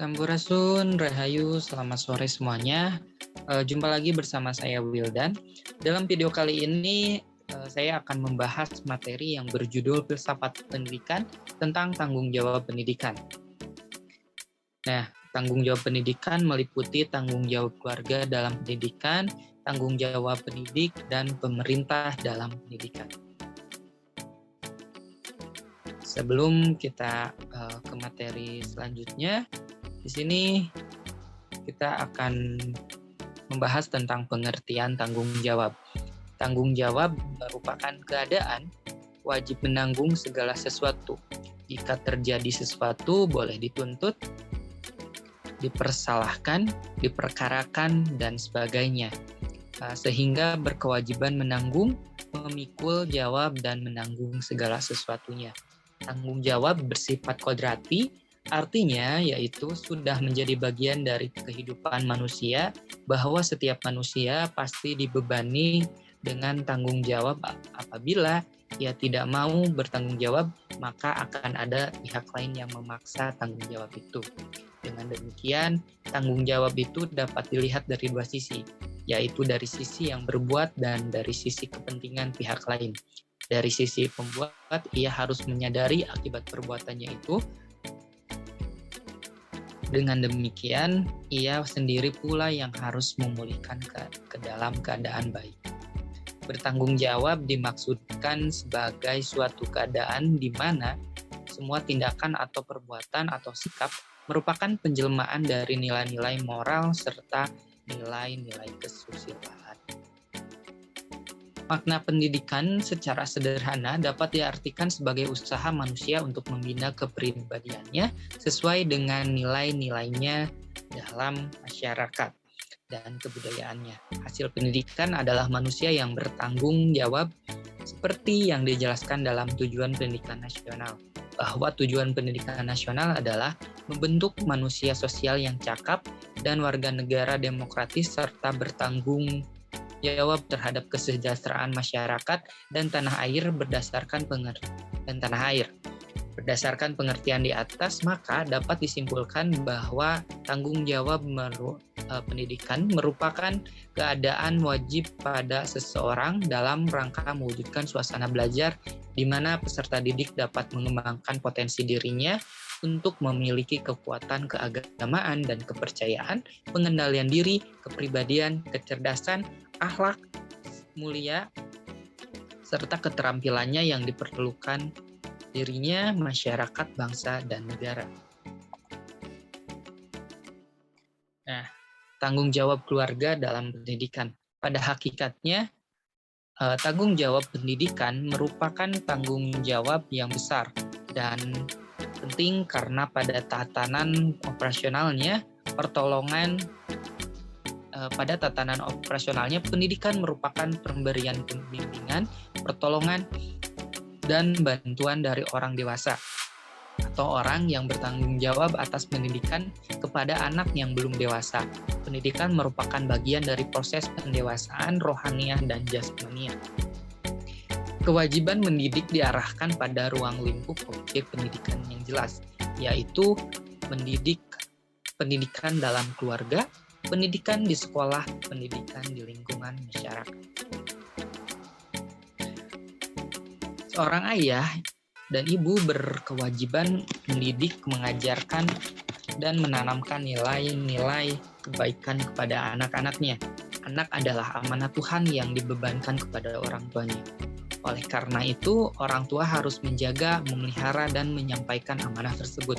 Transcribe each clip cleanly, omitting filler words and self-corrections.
Sampurasun, Rahayu, selamat sore semuanya. Jumpa lagi bersama saya Wildan. Dalam video kali ini saya akan membahas materi yang berjudul Filsafat Pendidikan tentang tanggung jawab pendidikan. Nah, tanggung jawab pendidikan meliputi tanggung jawab keluarga dalam pendidikan, tanggung jawab pendidik, dan pemerintah dalam pendidikan. Sebelum kita ke materi selanjutnya, di sini kita akan membahas tentang pengertian tanggung jawab. Tanggung jawab merupakan keadaan wajib menanggung segala sesuatu. Jika terjadi sesuatu, boleh dituntut, dipersalahkan, diperkarakan, dan sebagainya. Sehingga berkewajiban menanggung, memikul jawab, dan menanggung segala sesuatunya. Tanggung jawab bersifat kodrati, artinya yaitu sudah menjadi bagian dari kehidupan manusia, bahwa setiap manusia pasti dibebani dengan tanggung jawab. Apabila ia tidak mau bertanggung jawab, maka akan ada pihak lain yang memaksa tanggung jawab itu. Dengan demikian, tanggung jawab itu dapat dilihat dari dua sisi, yaitu dari sisi yang berbuat dan dari sisi kepentingan pihak lain. Dari sisi pembuat, ia harus menyadari akibat perbuatannya itu. Dengan demikian, ia sendiri pula yang harus memulihkan ke dalam keadaan baik. Bertanggung jawab dimaksudkan sebagai suatu keadaan di mana semua tindakan atau perbuatan atau sikap merupakan penjelmaan dari nilai-nilai moral serta nilai-nilai kesusilaan. Makna pendidikan secara sederhana dapat diartikan sebagai usaha manusia untuk membina kepribadiannya sesuai dengan nilai-nilainya dalam masyarakat dan kebudayaannya. Hasil pendidikan adalah manusia yang bertanggung jawab seperti yang dijelaskan dalam tujuan pendidikan nasional, bahwa tujuan pendidikan nasional adalah membentuk manusia sosial yang cakap dan warga negara demokratis serta bertanggung jawab terhadap kesejahteraan masyarakat dan tanah air berdasarkan pengertian di atas, maka dapat disimpulkan bahwa tanggung jawab pendidikan merupakan keadaan wajib pada seseorang dalam rangka mewujudkan suasana belajar di mana peserta didik dapat mengembangkan potensi dirinya untuk memiliki kekuatan keagamaan dan kepercayaan, pengendalian diri, kepribadian, kecerdasan, akhlak mulia, serta keterampilannya yang diperlukan dirinya, masyarakat, bangsa, dan negara. Nah, tanggung jawab keluarga dalam pendidikan. Pada hakikatnya, tanggung jawab pendidikan merupakan tanggung jawab yang besar dan penting karena pada tatanan operasionalnya, pendidikan merupakan pemberian pembimbingan, pertolongan, dan bantuan dari orang dewasa atau orang yang bertanggung jawab atas pendidikan kepada anak yang belum dewasa. Pendidikan merupakan bagian dari proses pendewasaan rohaniah dan jasmaniah. Kewajiban mendidik diarahkan pada ruang lingkup objek pendidikan yang jelas, yaitu pendidikan dalam keluarga, pendidikan di sekolah, pendidikan di lingkungan masyarakat. Seorang ayah dan ibu berkewajiban mendidik, mengajarkan, dan menanamkan nilai-nilai kebaikan kepada anak-anaknya. Anak adalah amanah Tuhan yang dibebankan kepada orang tuanya. Oleh karena itu, orang tua harus menjaga, memelihara, dan menyampaikan amanah tersebut.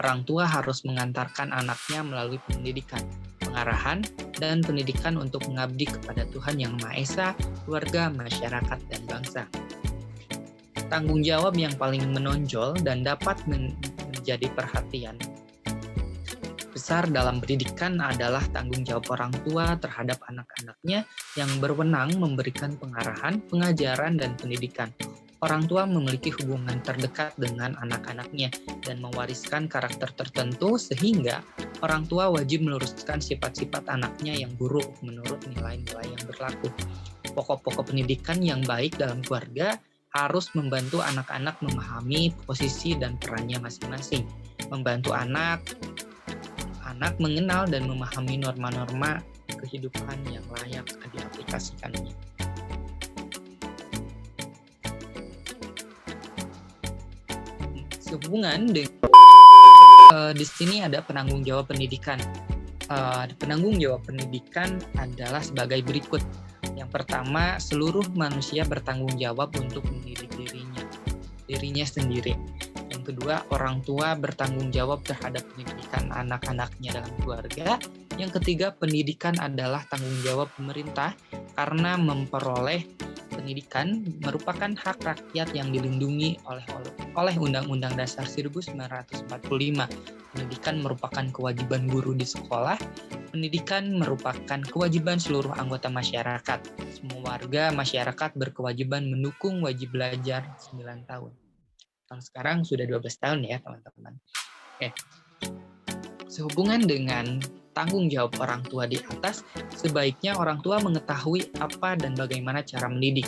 Orang tua harus mengantarkan anaknya melalui pendidikan, pengarahan, dan pendidikan untuk mengabdi kepada Tuhan Yang Maha Esa, keluarga, masyarakat, dan bangsa. Tanggung jawab yang paling menonjol dan dapat menjadi perhatian besar dalam pendidikan adalah tanggung jawab orang tua terhadap anak-anaknya yang berwenang memberikan pengarahan, pengajaran, dan pendidikan. Orang tua memiliki hubungan terdekat dengan anak-anaknya dan mewariskan karakter tertentu sehingga orang tua wajib meluruskan sifat-sifat anaknya yang buruk menurut nilai-nilai yang berlaku. Pokok-pokok pendidikan yang baik dalam keluarga harus membantu anak-anak memahami posisi dan perannya masing-masing, membantu anak anak mengenal dan memahami norma-norma kehidupan yang layak diaplikasikannya. Sehubungan dengan di sini ada penanggung jawab pendidikan. Penanggung jawab pendidikan adalah sebagai berikut. Yang pertama, seluruh manusia bertanggung jawab untuk mendidik dirinya sendiri. Yang kedua, orang tua bertanggung jawab terhadap pendidikan anak-anaknya dalam keluarga. Yang ketiga, pendidikan adalah tanggung jawab pemerintah karena memperoleh pendidikan merupakan hak rakyat yang dilindungi oleh Undang-Undang Dasar 1945. Pendidikan merupakan kewajiban guru di sekolah. Pendidikan merupakan kewajiban seluruh anggota masyarakat. Semua warga masyarakat berkewajiban mendukung wajib belajar 9 tahun. Sekarang sudah 12 tahun ya teman-teman. Oke. Sehubungan dengan tanggung jawab orang tua di atas, sebaiknya orang tua mengetahui apa dan bagaimana cara mendidik.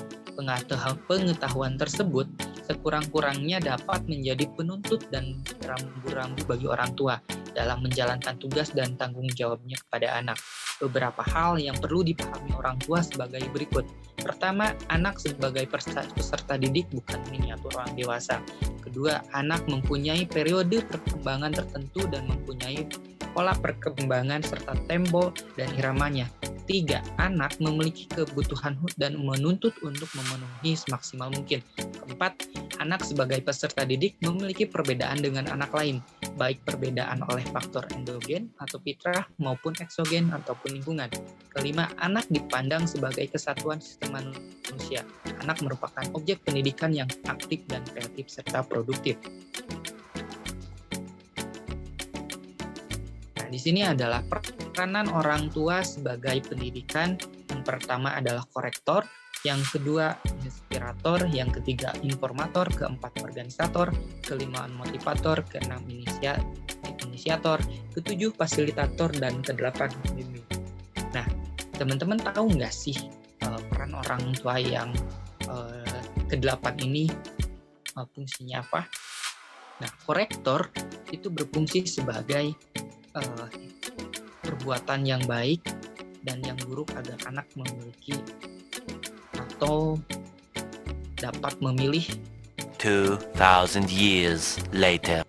Pengetahuan tersebut sekurang-kurangnya dapat menjadi penuntut dan rambu-rambu bagi orang tua dalam menjalankan tugas dan tanggung jawabnya kepada anak. Beberapa hal yang perlu dipahami orang tua sebagai berikut. Pertama, anak sebagai peserta didik bukan miniatur orang dewasa. Kedua, anak mempunyai periode perkembangan tertentu dan mempunyai pola perkembangan serta tempo dan iramanya. Tiga, anak memiliki kebutuhan dan menuntut untuk memenuhi semaksimal mungkin. Keempat, anak sebagai peserta didik memiliki perbedaan dengan anak lain, baik perbedaan oleh faktor endogen atau fitrah maupun eksogen ataupun lingkungan. Kelima, anak dipandang sebagai kesatuan sistem manusia. Anak merupakan objek pendidikan yang aktif dan kreatif serta produktif. Di sini adalah peranan orang tua sebagai pendidikan. Yang pertama adalah korektor, yang kedua inspirator, yang ketiga informator, keempat organisator, kelima motivator, keenam inisiator, ketujuh fasilitator, dan kedelapan pembimbing. Nah, teman-teman tahu nggak sih peran orang tua yang kedelapan ini fungsinya apa? Nah, korektor itu berfungsi sebagai perbuatan yang baik dan yang buruk agar anak memiliki atau dapat memilih 2000 years later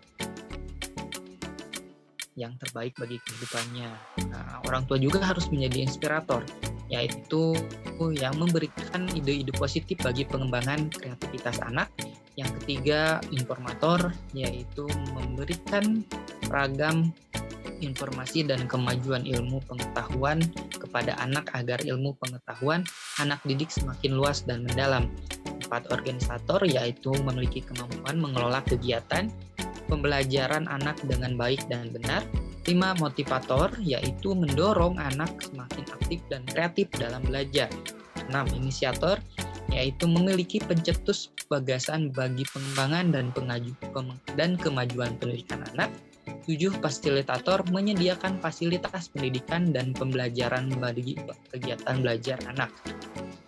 yang terbaik bagi kehidupannya. Nah, orang tua juga harus menjadi inspirator, yaitu yang memberikan ide-ide positif bagi pengembangan kreativitas anak. Yang ketiga, informator, yaitu memberikan ragam informasi dan kemajuan ilmu pengetahuan kepada anak agar ilmu pengetahuan anak didik semakin luas dan mendalam. 4, organisator, yaitu memiliki kemampuan mengelola kegiatan pembelajaran anak dengan baik dan benar. 5, motivator, yaitu mendorong anak semakin aktif dan kreatif dalam belajar. 6, inisiator, yaitu memiliki pencetus gagasan bagi pengembangan dan kemajuan pendidikan anak. 7, fasilitator, menyediakan fasilitas pendidikan dan pembelajaran bagi kegiatan belajar anak.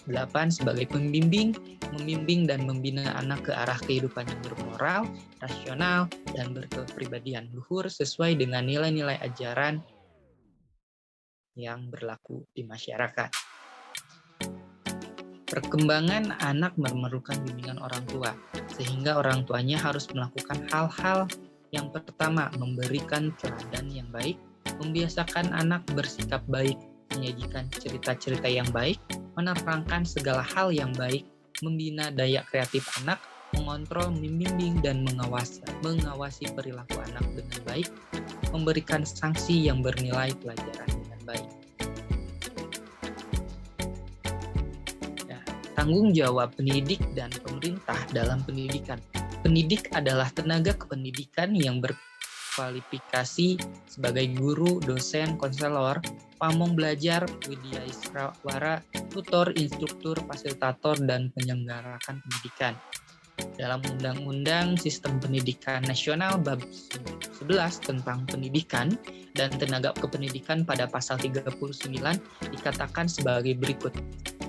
8, sebagai pembimbing, membimbing dan membina anak ke arah kehidupan yang bermoral, rasional, dan berkepribadian luhur sesuai dengan nilai-nilai ajaran yang berlaku di masyarakat. Perkembangan anak memerlukan bimbingan orang tua, sehingga orang tuanya harus melakukan hal-hal. Yang pertama, memberikan teladan yang baik, membiasakan anak bersikap baik, menyajikan cerita-cerita yang baik, menerangkan segala hal yang baik, membina daya kreatif anak, mengontrol, membimbing, dan mengawasi perilaku anak dengan baik, memberikan sanksi yang bernilai pelajaran dengan baik. Nah, tanggung jawab pendidik dan pemerintah dalam pendidikan. Pendidik adalah tenaga kependidikan yang berkualifikasi sebagai guru, dosen, konselor, pamong belajar, widyaswara, tutor, instruktur, fasilitator, dan penyelenggarakan pendidikan. Dalam Undang-Undang Sistem Pendidikan Nasional Bab 11 tentang pendidikan dan tenaga kependidikan pada pasal 39 dikatakan sebagai berikut.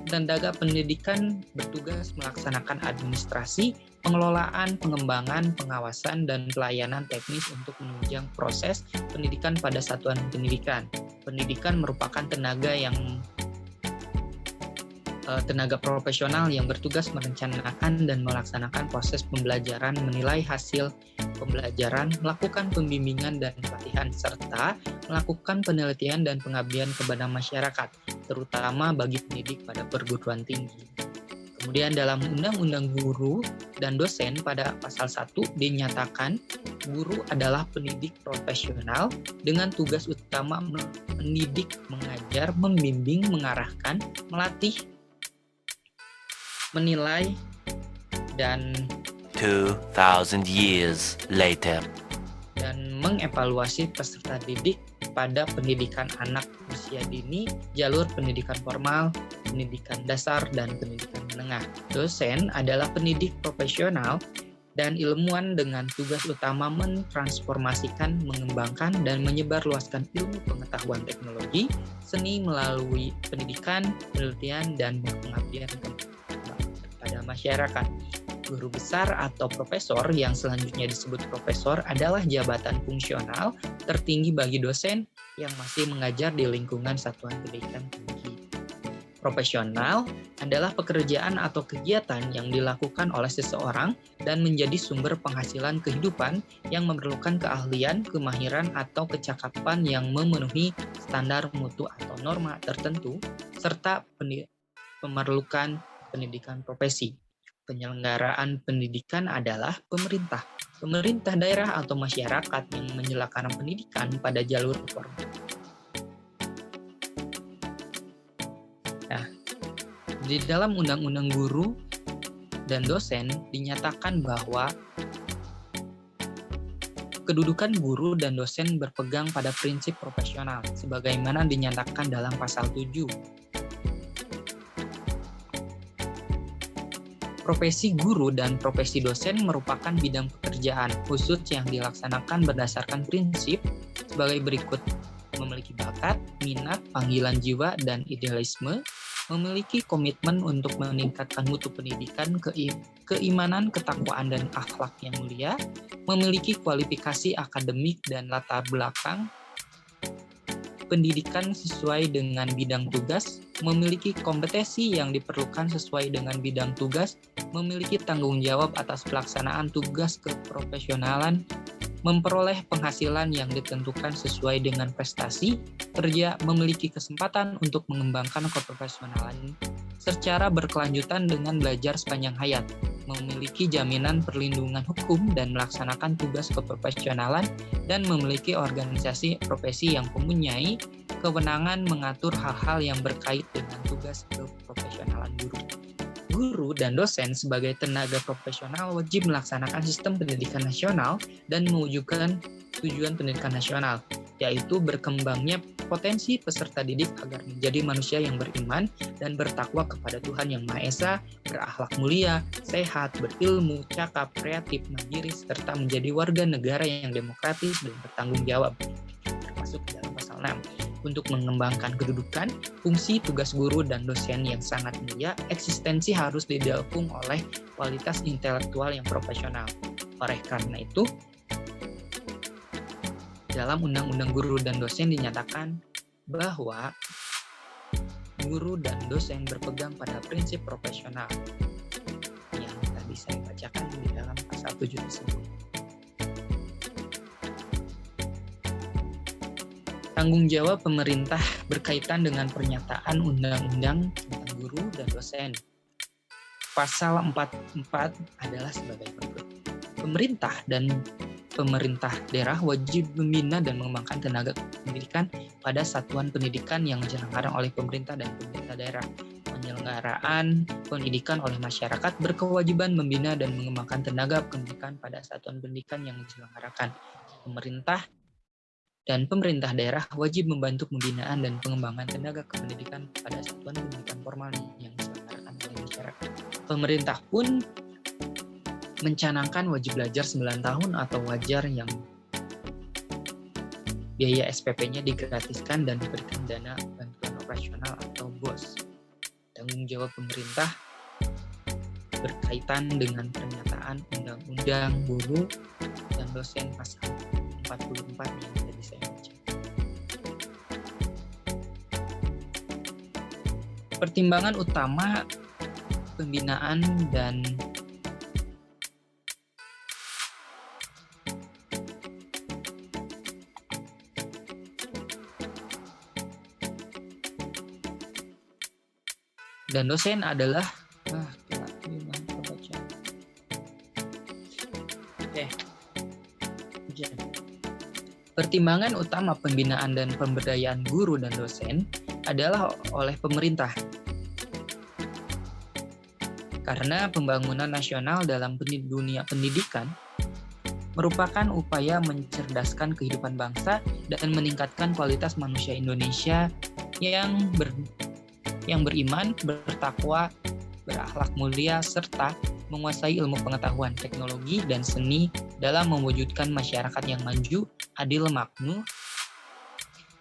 Tenaga pendidikan bertugas melaksanakan administrasi, pengelolaan, pengembangan, pengawasan, dan pelayanan teknis untuk menunjang proses pendidikan pada satuan pendidikan. Pendidikan merupakan tenaga profesional yang bertugas merencanakan dan melaksanakan proses pembelajaran, menilai hasil pembelajaran, melakukan pembimbingan dan pelatihan, serta melakukan penelitian dan pengabdian kepada masyarakat, terutama bagi pendidik pada perguruan tinggi. Kemudian dalam Undang-Undang Guru dan Dosen pada pasal 1 dinyatakan guru adalah pendidik profesional dengan tugas utama mendidik, mengajar, membimbing, mengarahkan, melatih, menilai, dan 2,000 years later. Mengevaluasi peserta didik pada pendidikan anak usia dini, jalur pendidikan formal, pendidikan dasar, dan pendidikan menengah. Dosen adalah pendidik profesional dan ilmuwan dengan tugas utama mentransformasikan, mengembangkan, dan menyebarluaskan ilmu pengetahuan teknologi, seni melalui pendidikan, penelitian, dan pengabdian kepada masyarakat. Guru besar atau profesor yang selanjutnya disebut profesor adalah jabatan fungsional tertinggi bagi dosen yang masih mengajar di lingkungan satuan pendidikan tinggi. Profesional adalah pekerjaan atau kegiatan yang dilakukan oleh seseorang dan menjadi sumber penghasilan kehidupan yang memerlukan keahlian, kemahiran, atau kecakapan yang memenuhi standar mutu atau norma tertentu, serta memerlukan pendidikan profesi. Penyelenggaraan pendidikan adalah pemerintah daerah atau masyarakat yang menyelenggarakan pendidikan pada jalur formal. Nah, di dalam Undang-Undang Guru dan Dosen dinyatakan bahwa kedudukan guru dan dosen berpegang pada prinsip profesional, sebagaimana dinyatakan dalam pasal 7. Profesi guru dan profesi dosen merupakan bidang pekerjaan khusus yang dilaksanakan berdasarkan prinsip sebagai berikut: memiliki bakat, minat, panggilan jiwa, dan idealisme, memiliki komitmen untuk meningkatkan mutu pendidikan, keimanan, ketakwaan, dan akhlak yang mulia, memiliki kualifikasi akademik dan latar belakang pendidikan sesuai dengan bidang tugas, memiliki kompetensi yang diperlukan sesuai dengan bidang tugas, memiliki tanggung jawab atas pelaksanaan tugas keprofesionalan, memperoleh penghasilan yang ditentukan sesuai dengan prestasi kerja, memiliki kesempatan untuk mengembangkan keprofesionalan secara berkelanjutan dengan belajar sepanjang hayat, memiliki jaminan perlindungan hukum dan melaksanakan tugas keprofesionalan, dan memiliki organisasi profesi yang mempunyai kewenangan mengatur hal-hal yang berkait dengan tugas keprofesionalan guru. Guru dan dosen sebagai tenaga profesional wajib melaksanakan sistem pendidikan nasional dan mewujudkan tujuan pendidikan nasional, yaitu berkembangnya potensi peserta didik agar menjadi manusia yang beriman dan bertakwa kepada Tuhan Yang Maha Esa, berakhlak mulia, sehat, berilmu, cakap, kreatif, mandiri, serta menjadi warga negara yang demokratis dan bertanggung jawab, termasuk dalam pasal 6. Untuk mengembangkan kedudukan, fungsi, tugas guru dan dosen yang sangat mulia, eksistensi harus didukung oleh kualitas intelektual yang profesional. Oleh karena itu, dalam Undang-Undang Guru dan Dosen dinyatakan bahwa guru dan dosen berpegang pada prinsip profesional yang tadi saya bacakan di dalam pasal 7 tersebut. Tanggung jawab pemerintah berkaitan dengan pernyataan Undang-Undang tentang Guru dan Dosen. Pasal 44 adalah sebagai berikut. Pemerintah daerah wajib membina dan mengembangkan tenaga pendidikan pada satuan pendidikan yang diselenggarakan oleh pemerintah dan pemerintah daerah. Penyelenggaraan pendidikan oleh masyarakat berkewajiban membina dan mengembangkan tenaga pendidikan pada satuan pendidikan yang diselenggarakan. Pemerintah dan pemerintah daerah wajib membantu pembinaan dan pengembangan tenaga kependidikan pada satuan pendidikan formal yang diselenggarakan oleh masyarakat. Pemerintah pun mencanangkan wajib belajar 9 tahun atau wajar yang biaya SPP-nya digratiskan dan diberikan dana bantuan operasional atau BOS. tanggung jawab pemerintah berkaitan dengan pernyataan Undang-Undang Guru dan Dosen pasal 44 yang tadi saya baca. Pertimbangan utama pembinaan dan dosen adalah pertimbangan utama pembinaan dan pemberdayaan guru dan dosen adalah oleh pemerintah. Karena pembangunan nasional dalam dunia pendidikan merupakan upaya mencerdaskan kehidupan bangsa dan meningkatkan kualitas manusia Indonesia yang beriman, bertakwa, berakhlak mulia, serta menguasai ilmu pengetahuan, teknologi, dan seni dalam mewujudkan masyarakat yang maju, adil, makmur,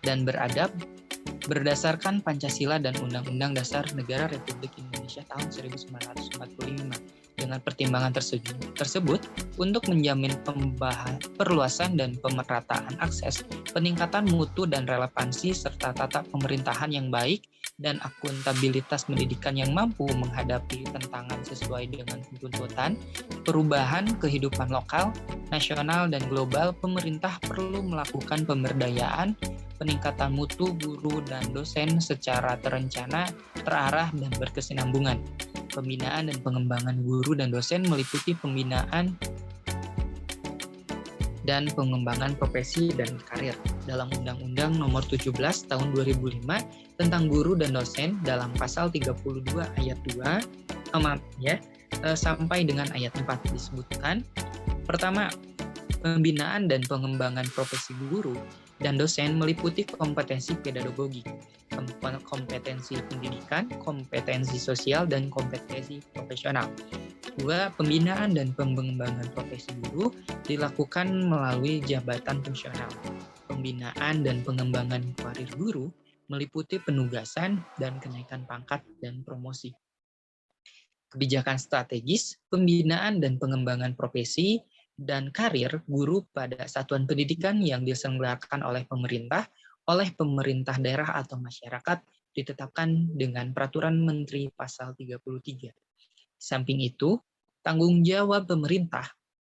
dan beradab berdasarkan Pancasila dan Undang-Undang Dasar Negara Republik Indonesia tahun 1945. Dengan pertimbangan tersebut untuk menjamin perluasan dan pemerataan akses, peningkatan mutu dan relevansi, serta tata pemerintahan yang baik dan akuntabilitas pendidikan yang mampu menghadapi tantangan sesuai dengan tuntutan perubahan kehidupan lokal, nasional, dan global, pemerintah perlu melakukan pemberdayaan, peningkatan mutu guru dan dosen secara terencana, terarah, dan berkesinambungan. Pembinaan dan pengembangan guru dan dosen meliputi pembinaan dan pengembangan profesi dan karir. Dalam Undang-Undang Nomor 17 Tahun 2005 tentang guru dan dosen dalam pasal 32 ayat 2 sampai dengan ayat 4 disebutkan, pertama, pembinaan dan pengembangan profesi guru dan dosen meliputi kompetensi pedagogi, kompetensi pendidikan, kompetensi sosial, dan kompetensi profesional. Dua, pembinaan dan pengembangan profesi guru dilakukan melalui jabatan fungsional. Pembinaan dan pengembangan karir guru meliputi penugasan dan kenaikan pangkat dan promosi. Kebijakan strategis, pembinaan dan pengembangan profesi dan karir guru pada satuan pendidikan yang diselenggarakan oleh pemerintah daerah atau masyarakat ditetapkan dengan Peraturan Menteri Pasal 33. Samping itu, tanggung jawab pemerintah,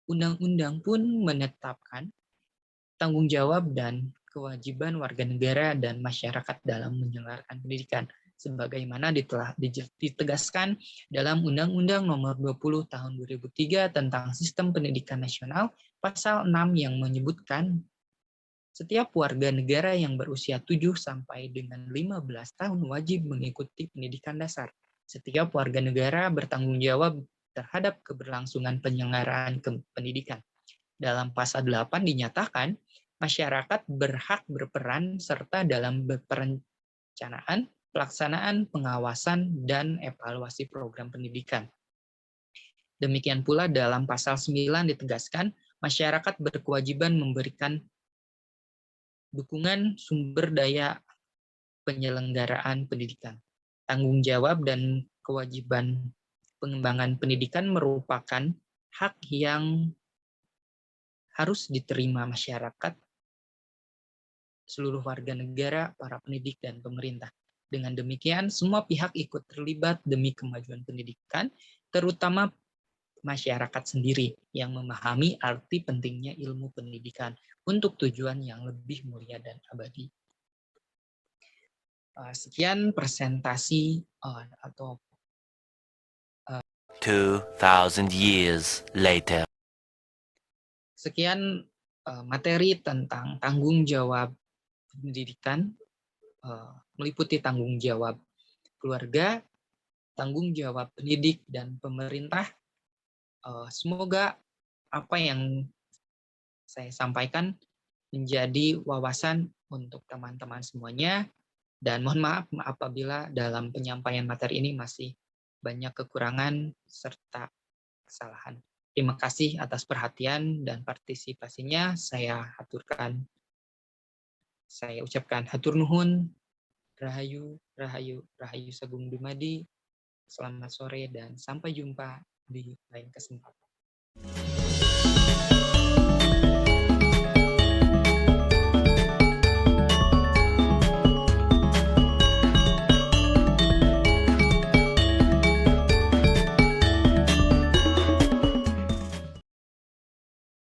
undang-undang pun menetapkan tanggung jawab dan kewajiban warga negara dan masyarakat dalam menyelenggarakan pendidikan, sebagaimana telah ditegaskan dalam Undang-Undang Nomor 20 Tahun 2003 tentang Sistem Pendidikan Nasional, Pasal 6 yang menyebutkan setiap warga negara yang berusia 7 sampai dengan 15 tahun wajib mengikuti pendidikan dasar. Setiap warga negara bertanggung jawab terhadap keberlangsungan penyelenggaraan pendidikan. Dalam pasal 8 dinyatakan, masyarakat berhak berperan serta dalam perencanaan, pelaksanaan, pengawasan, dan evaluasi program pendidikan. Demikian pula dalam pasal 9 ditegaskan, masyarakat berkewajiban memberikan dukungan sumber daya penyelenggaraan pendidikan. Tanggung jawab dan kewajiban pengembangan pendidikan merupakan hak yang harus diterima masyarakat, seluruh warga negara, para pendidik, dan pemerintah. Dengan demikian, semua pihak ikut terlibat demi kemajuan pendidikan, terutama masyarakat sendiri yang memahami arti pentingnya ilmu pendidikan untuk tujuan yang lebih mulia dan abadi. Sekian presentasi atau 2,000 years later. Sekian materi tentang tanggung jawab pendidikan, meliputi tanggung jawab keluarga, tanggung jawab pendidik, dan pemerintah. Semoga apa yang saya sampaikan menjadi wawasan untuk teman-teman semuanya, dan mohon maaf apabila dalam penyampaian materi ini masih banyak kekurangan serta kesalahan. Terima kasih atas perhatian dan partisipasinya. Saya ucapkan hatur nuhun, rahayu, rahayu, rahayu sagung dumadi. Selamat sore dan sampai jumpa di lain kesempatan.